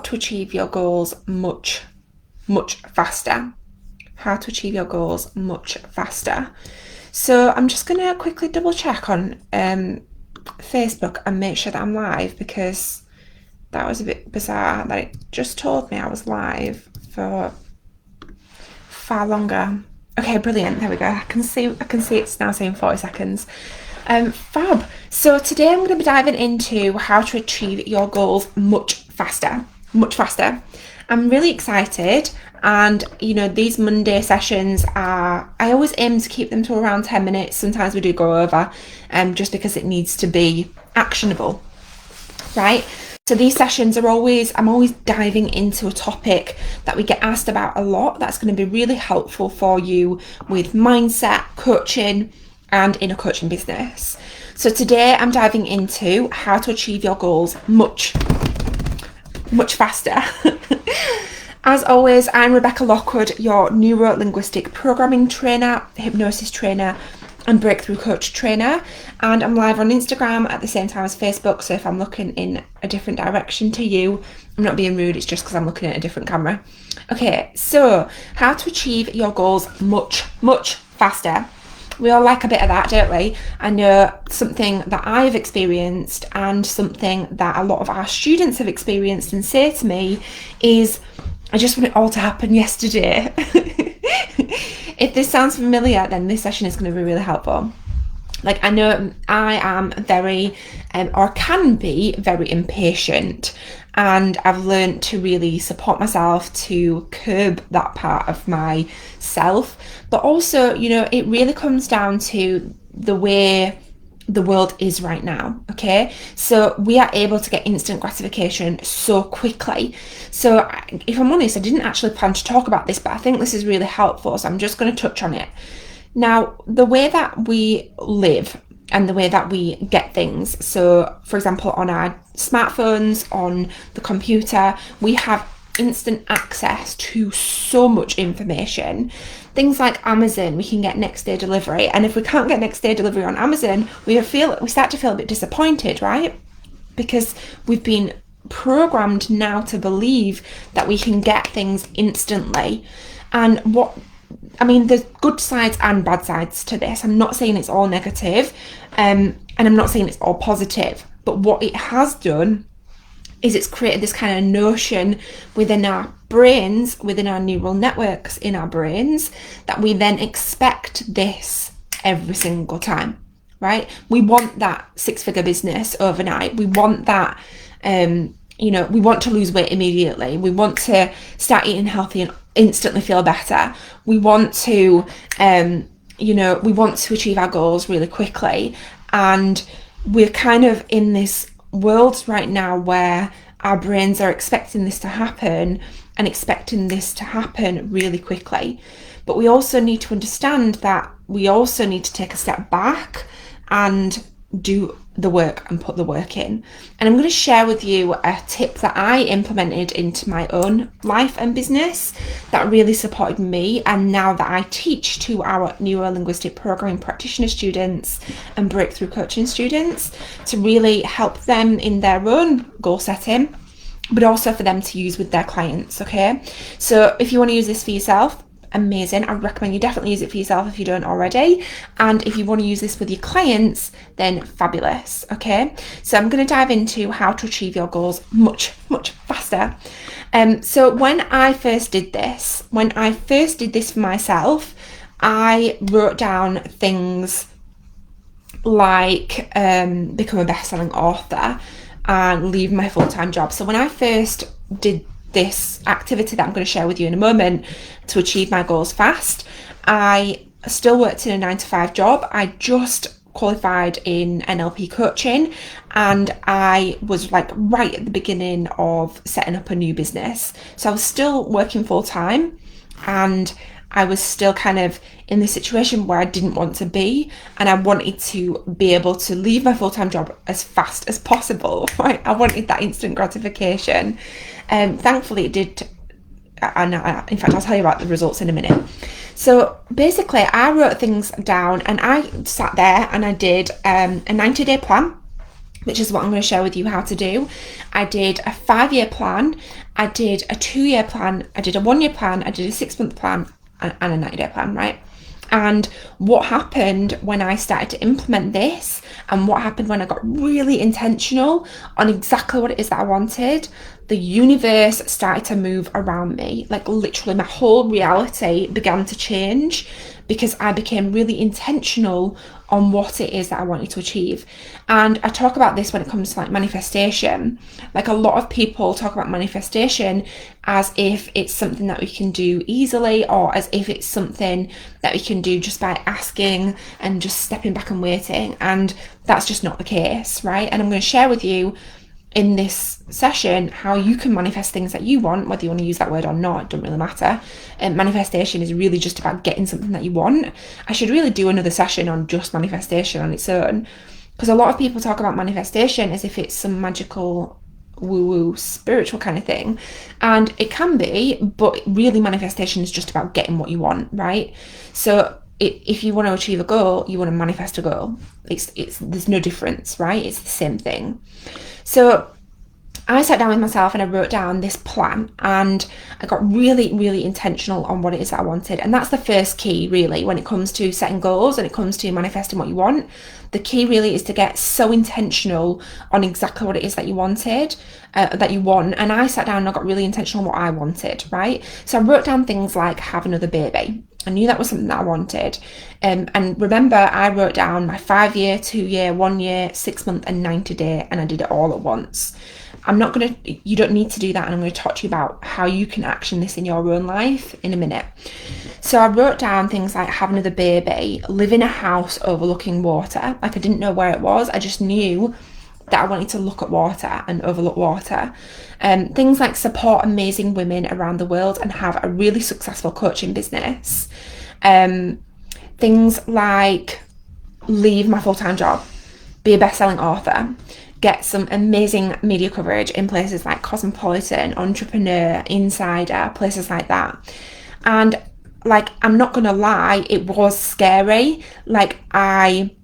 to achieve your goals much faster. How to achieve your goals much faster. So I'm just going to quickly double check on Facebook and make sure that I'm live, because that was a bit bizarre that it just told me I was live for far longer. Okay, brilliant. There we go. I can see it's now saying 40 seconds. Fab. So today I'm going to be diving into how to achieve your goals much faster. I'm really excited, and these Monday sessions I always aim to keep them to around 10 minutes. Sometimes we do go over, just because it needs to be actionable, right? So these sessions I'm always diving into a topic that we get asked about a lot, that's going to be really helpful for you with mindset, coaching, and in a coaching business. So today I'm diving into how to achieve your goals much faster. As always, I'm Rebecca Lockwood, your neuro-linguistic programming trainer, hypnosis trainer, and breakthrough coach trainer, and I'm live on Instagram at the same time as Facebook. So if I'm looking in a different direction to you, I'm not being rude, it's just because I'm looking at a different camera. Okay, so how to achieve your goals much faster. We all like a bit of that, don't we? I know something that I've experienced, and something that a lot of our students have experienced and say to me is, I just want it all to happen yesterday. If this sounds familiar, then this session is going to be really helpful. Like, I know I am very, or can be very impatient, and I've learned to really support myself to curb that part of myself. But also, it really comes down to the way the world is right now, okay? So we are able to get instant gratification so quickly. So if I'm honest, I didn't actually plan to talk about this, but I think this is really helpful, so I'm just going to touch on it. Now, the way that we live and the way that we get things, so for example, on our smartphones, on the computer, we have instant access to so much information. Things like Amazon, we can get next day delivery, and if we can't get next day delivery on Amazon, we start to feel a bit disappointed, right? Because we've been programmed now to believe that we can get things instantly. And there's good sides and bad sides to this. I'm not saying it's all negative, and I'm not saying it's all positive, but what it has done is it's created this kind of notion within our brains, within our neural networks in our brains, that we then expect this every single time, right? We want that 6-figure business overnight. We want that, we want to lose weight immediately. We want to start eating healthy and instantly feel better. We want to, we want to achieve our goals really quickly. And we're kind of in this world right now where our brains are expecting this to happen, and expecting this to happen really quickly. But we also need to understand that we also need to take a step back and do the work and put the work in. And I'm going to share with you a tip that I implemented into my own life and business that really supported me, and now that I teach to our neuro-linguistic programming practitioner students and breakthrough coaching students, to really help them in their own goal setting, but also for them to use with their clients, okay? So if you want to use this for yourself, amazing. I recommend you definitely use it for yourself if you don't already. And if you want to use this with your clients, then fabulous, okay? So I'm going to dive into how to achieve your goals much faster. So when I first did this for myself, I wrote down things like become a best-selling author and leave my full-time job. So when I first did this activity that I'm going to share with you in a moment to achieve my goals fast, I still worked in a 9-to-5 job. I just qualified in NLP coaching, and I was like right at the beginning of setting up a new business. So I was still working full-time, and I was still kind of in this situation where I didn't want to be, and I wanted to be able to leave my full-time job as fast as possible, right? I wanted that instant gratification. Thankfully it did, and in fact I'll tell you about the results in a minute. So basically I wrote things down, and I sat there and I did a 90-day plan which is what I'm going to share with you how to do. I did a 5-year plan, I did a 2-year plan, I did a 1-year plan, I did a 6-month plan, and a 90-day plan, right? And what happened when I started to implement this, and what happened when I got really intentional on exactly what it is that I wanted, the universe started to move around me. Like literally my whole reality began to change because I became really intentional on what it is that I wanted to achieve. And I talk about this when it comes to like manifestation. Like a lot of people talk about manifestation as if it's something that we can do easily, or as if it's something that we can do just by asking and just stepping back and waiting. And that's just not the case, right? And I'm going to share with you in this session how you can manifest things that you want, whether you want to use that word or not, it doesn't really matter. Manifestation is really just about getting something that you want. I should really do another session on just manifestation on its own, because a lot of people talk about manifestation as if it's some magical woo-woo spiritual kind of thing, and it can be, but really manifestation is just about getting what you want, right? So if you want to achieve a goal, you want to manifest a goal. It's there's no difference, right? It's the same thing. So I sat down with myself and I wrote down this plan, and I got really, really intentional on what it is that I wanted. And that's the first key, really, when it comes to setting goals and it comes to manifesting what you want. The key really is to get so intentional on exactly what it is that you wanted, that you want. And I sat down and I got really intentional on what I wanted, right? So I wrote down things like have another baby. I knew that was something that I wanted. And remember, I wrote down my 5-year, 2-year, 1-year, 6-month and 90-day, and I did it all at once. You don't need to do that, and I'm going to talk to you about how you can action this in your own life in a minute. So I wrote down things like have another baby, live in a house overlooking water. Like I didn't know where it was, I just knew that I wanted to look at water and overlook water. Things like support amazing women around the world and have a really successful coaching business. Things like leave my full-time job, be a best-selling author, get some amazing media coverage in places like Cosmopolitan, Entrepreneur, Insider, places like that. And like, I'm not gonna lie, it was scary. Like I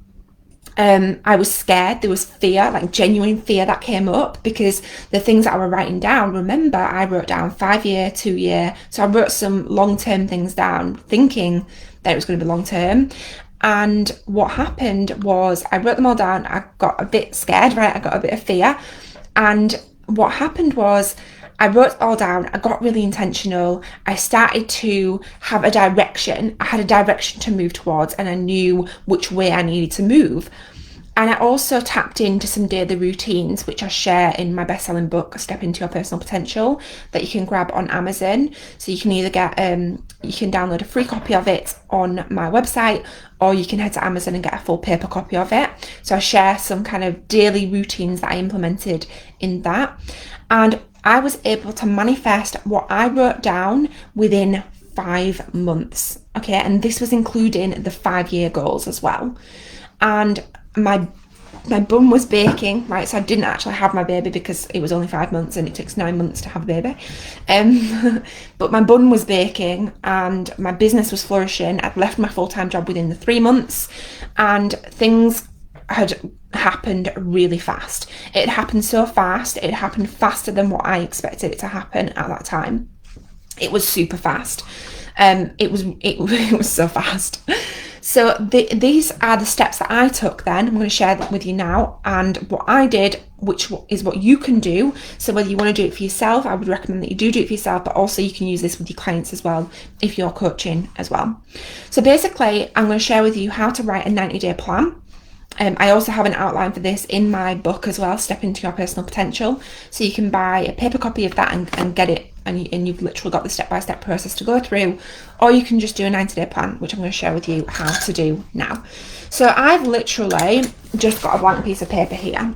was scared. There was fear, like genuine fear that came up, because the things that I were writing down, remember, I wrote down 5-year, 2-year. So I wrote some long-term things down thinking that it was going to be long-term. And what happened was I wrote them all down. I got a bit scared, right? I got a bit of fear. And what happened was I wrote it all down. I got really intentional. I started to have a direction. I had a direction to move towards, and I knew which way I needed to move. And I also tapped into some daily routines, which I share in my best-selling book, Step Into Your Personal Potential, that you can grab on Amazon. So you can either get, you can download a free copy of it on my website, or you can head to Amazon and get a full paper copy of it. So I share some kind of daily routines that I implemented in that. And I was able to manifest what I wrote down within 5 months. Okay, and this was including the 5-year goals as well. And my bum was baking, right? So I didn't actually have my baby because it was only 5 months and it takes 9 months to have a baby. But my bum was baking and my business was flourishing. I'd left my full-time job within the 3 months, and things had happened really fast. It happened so fast. It happened faster than what I expected it to happen at that time. It was super fast. It was so fast. So these are the steps that I took then. I'm going to share that with you now, and what I did, which is what you can do. So whether you want to do it for yourself, I would recommend that you do it for yourself, but also you can use this with your clients as well if you're coaching as well. So basically, I'm going to share with you how to write a 90-day plan. I also have an outline for this in my book as well, Step Into Your Personal Potential. So you can buy a paper copy of that and get it, and you've literally got the step-by-step process to go through, or you can just do a 90-day plan, which I'm going to share with you how to do now. So I've literally just got a blank piece of paper here.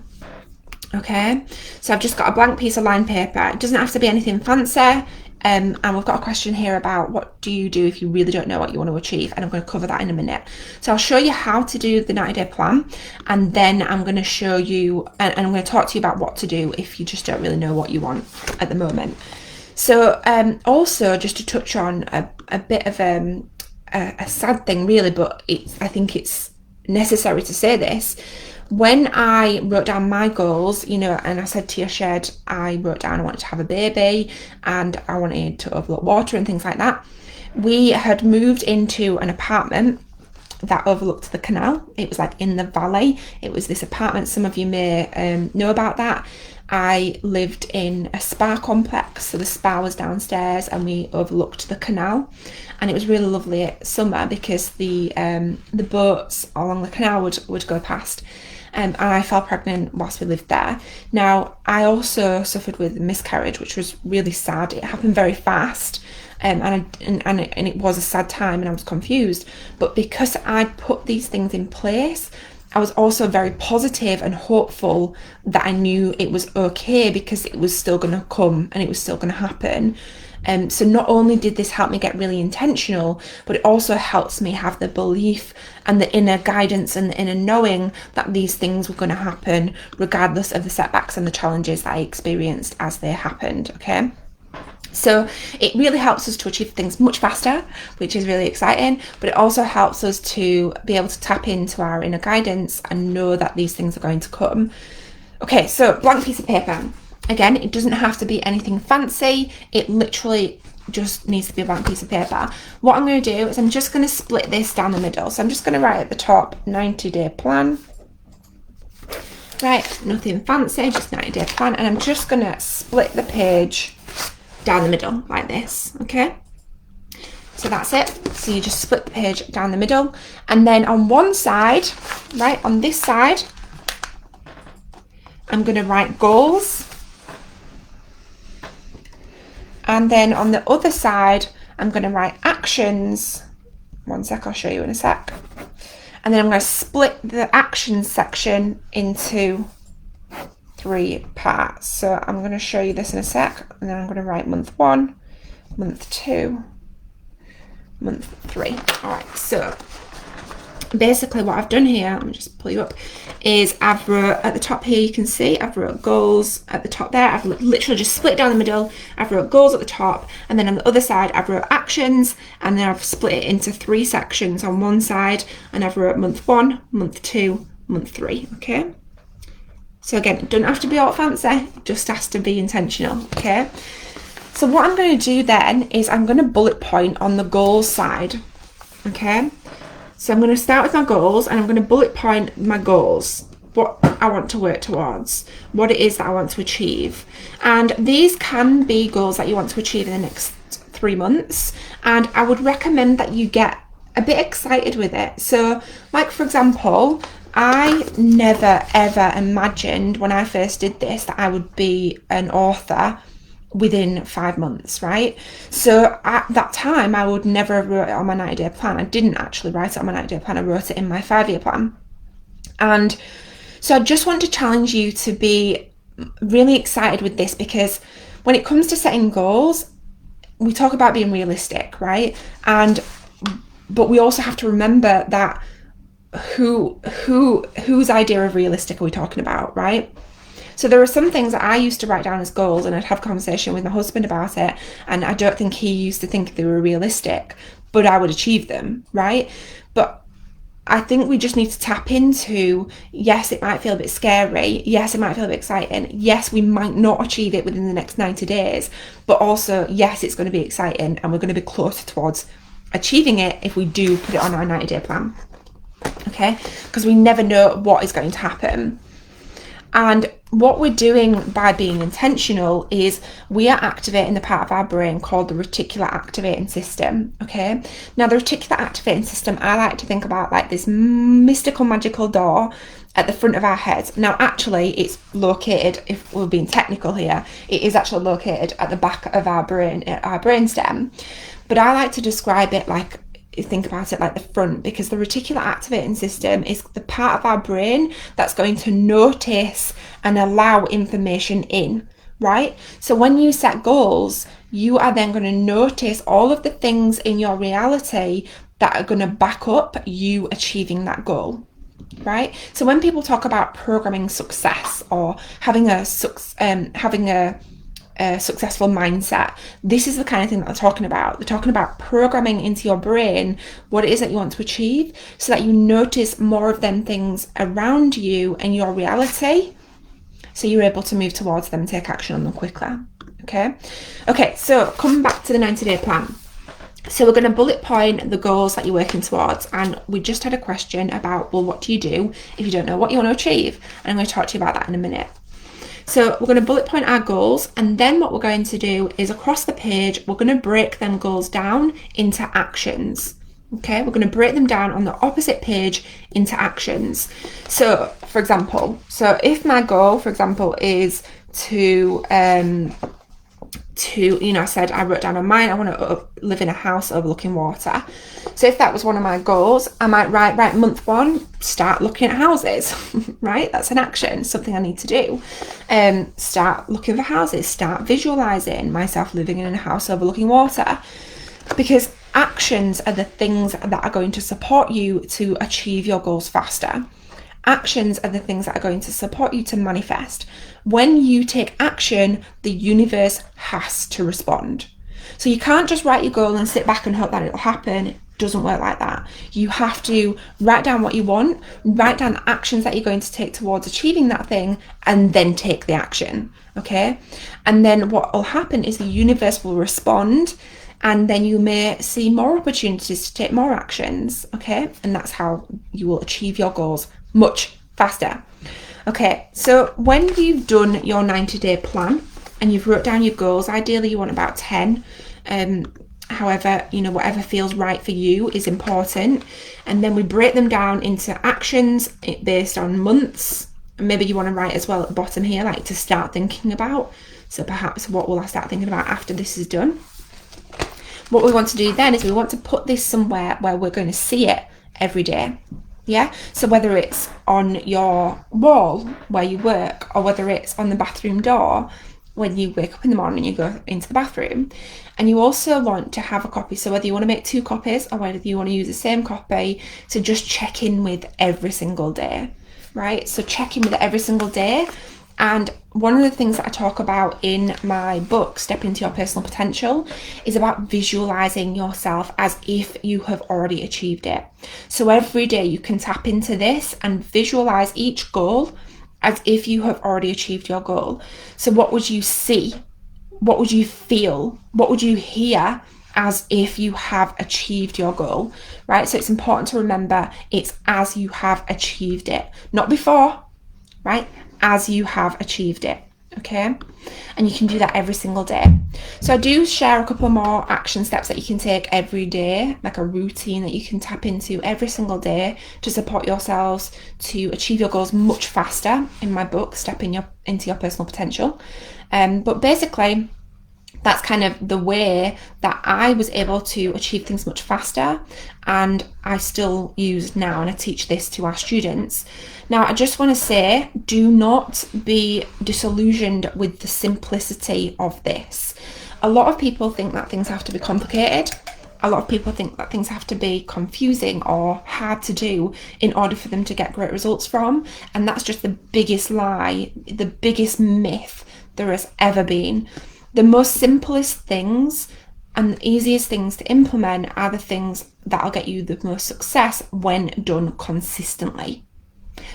Okay, so I've just got a blank piece of lined paper. It doesn't have to be anything fancy. And we've got a question here about what do you do if you really don't know what you want to achieve, and I'm going to cover that in a minute. So I'll show you how to do the 90-day plan, and then I'm going to show you, and I'm going to talk to you about what to do if you just don't really know what you want at the moment. So also just to touch on a bit of a sad thing really, but I think it's necessary to say this. when I wrote down my goals, you know, and I said to your shed, I wrote down I wanted to have a baby and I wanted to overlook water and things like that. We had moved into an apartment that overlooked the canal. It was like in the valley. It was this apartment. Some of you may know about that. I lived in a spa complex, so the spa was downstairs and we overlooked the canal, and it was really lovely at summer because the boats along the canal would go past. And I fell pregnant whilst we lived there. Now, I also suffered with miscarriage, which was really sad. It happened very fast, and it was a sad time, and I was confused. But because I'd put these things in place, I was also very positive and hopeful that I knew it was okay because it was still going to come and it was still going to happen. So not only did this help me get really intentional, but it also helps me have the belief and the inner guidance and the inner knowing that these things were going to happen regardless of the setbacks and the challenges that I experienced as they happened, okay? So it really helps us to achieve things much faster, which is really exciting, but it also helps us to be able to tap into our inner guidance and know that these things are going to come. Okay, so blank piece of paper. Again, it doesn't have to be anything fancy. It literally just needs to be a blank piece of paper. What I'm going to do is I'm just going to split this down the middle. So I'm just going to write at the top 90-day plan. Right, nothing fancy, just 90-day plan. And I'm just going to split the page down the middle like this, okay? So that's it. So you just split the page down the middle, and then on one side, right, on this side, I'm going to write goals, and then on the other side I'm going to write actions. One sec, I'll show you in a sec. And then I'm going to split the actions section into 3 parts. So I'm going to show you this in a sec, and then I'm going to write month 1, month 2, month 3. All right, so basically what I've done here, let me just pull you up, is I've wrote at the top here, you can see I've wrote goals at the top there. I've literally just split down the middle. I've wrote goals at the top, and then on the other side I've wrote actions, and then I've split it into 3 sections on one side, and I've wrote month 1, month 2, month 3, okay? So again, it doesn't have to be all fancy, it just has to be intentional, okay? So what I'm going to do then is I'm going to bullet point on the goals side, okay? So I'm going to start with my goals, and I'm going to bullet point my goals, what I want to work towards, what it is that I want to achieve. And these can be goals that you want to achieve in the next 3 months. And I would recommend that you get a bit excited with it. So like, for example, I never ever imagined when I first did this that I would be an author within 5 months, right? So at that time I would never have wrote it on my 90-day plan. I didn't actually write it on my 90-day plan, I wrote it in my 5-year plan. And so I just want to challenge you to be really excited with this, because when it comes to setting goals, we talk about being realistic, right? But we also have to remember that whose idea of realistic are we talking about, right? So there are some things that I used to write down as goals, and I'd have a conversation with my husband about it, and I don't think he used to think they were realistic, but I would achieve them, right? But I think we just need to tap into, yes, it might feel a bit scary, yes, it might feel a bit exciting, yes, we might not achieve it within the next 90 days, but also, yes, it's going to be exciting, and we're going to be closer towards achieving it if we do put it on our 90-day plan. Okay, because we never know what is going to happen. And what we're doing by being intentional is we are activating the part of our brain called the reticular activating system. Okay, now the reticular activating system, I like to think about like this mystical magical door at the front of our heads. Now actually it's located, if we're being technical here, it is actually located at the back of our brain, our brainstem, but I like to describe it like, think about it like the front, because the reticular activating system is the part of our brain that's going to notice and allow information in, right? So when you set goals, you are then going to notice all of the things in your reality that are going to back up you achieving that goal, right? So when people talk about programming success or having a a successful mindset. This is the kind of thing that they're talking about. They're talking about programming into your brain what it is that you want to achieve, so that you notice more of them things around you and your reality, so you're able to move towards them and take action on them quicker. Okay, so coming back to the 90-day plan. So we're going to bullet point the goals that you're working towards, and we just had a question about, well, what do you do if you don't know what you want to achieve? And I'm going to talk to you about that in a minute. So we're going to bullet point our goals, and then what we're going to do is across the page, we're going to break them goals down into actions. Okay, we're going to break them down on the opposite page into actions. So for example, if my goal, for example, is to I said, I wrote down on mine, I want to live in a house overlooking water. So if that was one of my goals, I might write, right, month 1, start looking at houses, right? That's an action, something I need to do. Start looking for houses, start visualizing myself living in a house overlooking water. Because actions are the things that are going to support you to achieve your goals faster. Actions are the things that are going to support you to manifest. When you take action, the universe has to respond. So you can't just write your goal and sit back and hope that it'll happen. It doesn't work like that. You have to write down what you want, write down the actions that you're going to take towards achieving that thing, and then take the action. Okay? And then what will happen is the universe will respond, and then you may see more opportunities to take more actions. Okay? And that's how you will achieve your goals much faster. Okay, so when you've done your 90-day plan and you've wrote down your goals, ideally you want about 10. However, whatever feels right for you is important. And then we break them down into actions based on months. And maybe you want to write as well at the bottom here, like to start thinking about. So perhaps what will I start thinking about after this is done? What we want to do then is we want to put this somewhere where we're going to see it every day. Yeah, so whether it's on your wall where you work, or whether it's on the bathroom door when you wake up in the morning and you go into the bathroom. And you also want to have a copy, so whether you want to make 2 copies or whether you want to use the same copy, to just check in with every single day, right? So check in with it every single day. And one of the things that I talk about in my book, Step Into Your Personal Potential, is about visualizing yourself as if you have already achieved it. So every day you can tap into this and visualize each goal as if you have already achieved your goal. So what would you see? What would you feel? What would you hear as if you have achieved your goal, right? So it's important to remember it's as you have achieved it, not before, right? As you have achieved it. Okay, and you can do that every single day. So I do share a couple more action steps that you can take every day, like a routine that you can tap into every single day to support yourselves to achieve your goals much faster in my book, Into Your Personal Potential. But basically, that's kind of the way that I was able to achieve things much faster, and I still use now, and I teach this to our students. Now, I just want to say, do not be disillusioned with the simplicity of this. A lot of people think that things have to be complicated. A lot of people think that things have to be confusing or hard to do in order for them to get great results from. And that's just the biggest lie, the biggest myth there has ever been. The most simplest things and the easiest things to implement are the things that'll get you the most success when done consistently.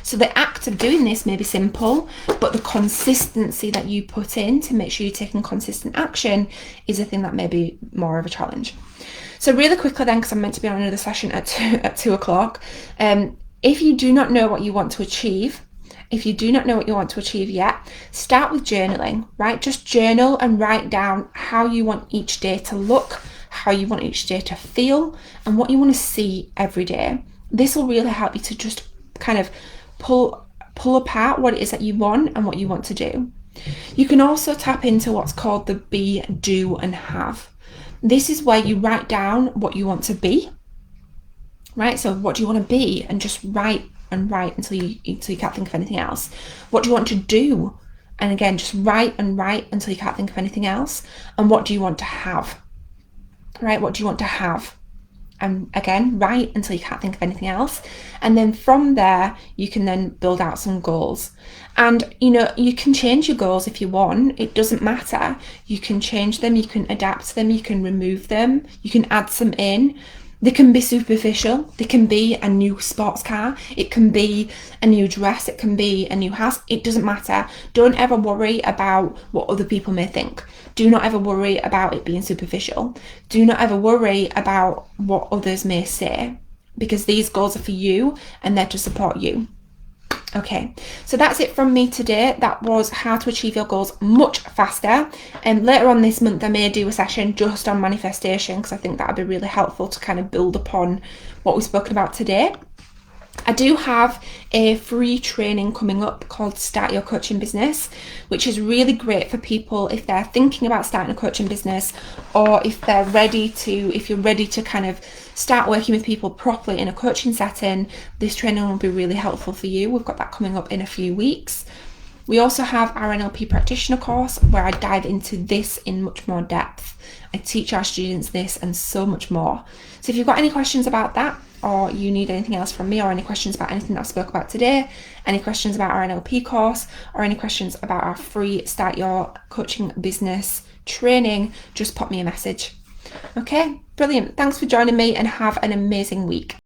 So the act of doing this may be simple, but the consistency that you put in to make sure you're taking consistent action is a thing that may be more of a challenge. So really quickly then, because I'm meant to be on another session at 2 o'clock, if you do not know what you want to achieve, yet, start with journaling, right? Just journal and write down how you want each day to look, how you want each day to feel, and what you want to see every day. This will really help you to just kind of pull apart what it is that you want and what you want to do. You can also tap into what's called the be, do, and have. This is where you write down what you want to be, right? So what do you want to be? And just write and write until you can't think of anything else. What do you want to do? And again, just write and write until you can't think of anything else. And what do you want to have? Right? What do you want to have? and again, write until you can't think of anything else. And then from there, you can then build out some goals. And, you know, you can change your goals if you want. It doesn't matter. You can change them, you can adapt them, you can remove them, you can add some in. They can be superficial. They can be a new sports car. It can be a new dress. It can be a new house. It doesn't matter. Don't ever worry about what other people may think. Do not ever worry about it being superficial. Do not ever worry about what others may say, because these goals are for you and they're to support you. Okay, so that's it from me today. That was how to achieve your goals much faster. And later on this month, I may do a session just on manifestation, because I think that would be really helpful to kind of build upon what we've spoken about today. I do have a free training coming up called Start Your Coaching Business, which is really great for people if they're thinking about starting a coaching business, or if you're ready to kind of start working with people properly in a coaching setting. This training will be really helpful for you. We've got that coming up in a few weeks. We also have our NLP practitioner course, where I dive into this in much more depth. I teach our students this and so much more. So if you've got any questions about that, or you need anything else from me, or any questions about anything that I spoke about today, any questions about our NLP course, or any questions about our free Start Your Coaching Business training, just pop me a message. Okay, brilliant. Thanks for joining me and have an amazing week.